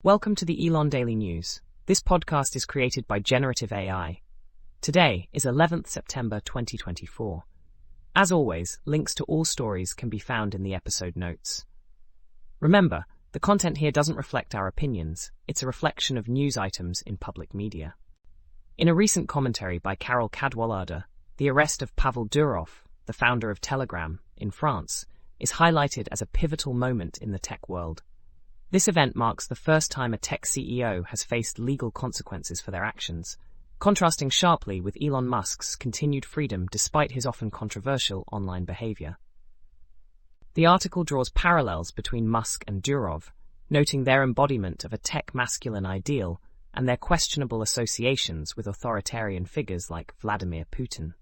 Welcome to the Elon Daily News. This podcast is created by generative AI. Today is 11th September 2024. As always, links to all stories can be found in the episode notes. Remember, the content here doesn't reflect our opinions. It's a reflection of news items in public media. In a recent commentary by Carol Cadwallader, the arrest of Pavel Durov, the founder of Telegram, in France, is highlighted as a pivotal moment in the tech world. This event marks the first time a tech CEO has faced legal consequences for their actions, contrasting sharply with Elon Musk's continued freedom despite his often controversial online behavior. The article draws parallels between Musk and Durov, noting their embodiment of a tech masculine ideal and their questionable associations with authoritarian figures like Vladimir Putin.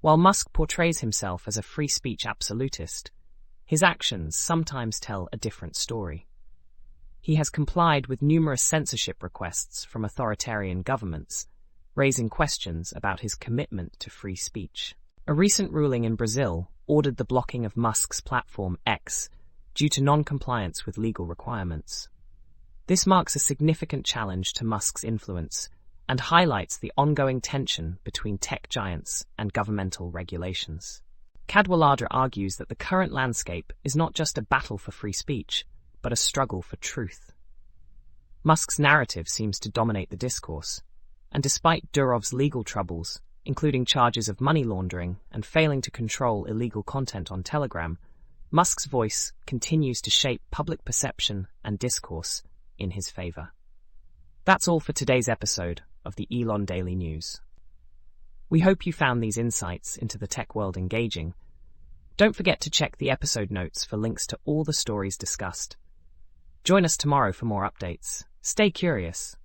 While Musk portrays himself as a free speech absolutist, his actions sometimes tell a different story. He has complied with numerous censorship requests from authoritarian governments, raising questions about his commitment to free speech. A recent ruling in Brazil ordered the blocking of Musk's platform X due to non-compliance with legal requirements. This marks a significant challenge to Musk's influence and highlights the ongoing tension between tech giants and governmental regulations. Cadwallader argues that the current landscape is not just a battle for free speech, but a struggle for truth. Musk's narrative seems to dominate the discourse, and despite Durov's legal troubles, including charges of money laundering and failing to control illegal content on Telegram, Musk's voice continues to shape public perception and discourse in his favor. That's all for today's episode of the Elon Daily News. We hope you found these insights into the tech world engaging. Don't forget to check the episode notes for links to all the stories discussed. Join us tomorrow for more updates. Stay curious.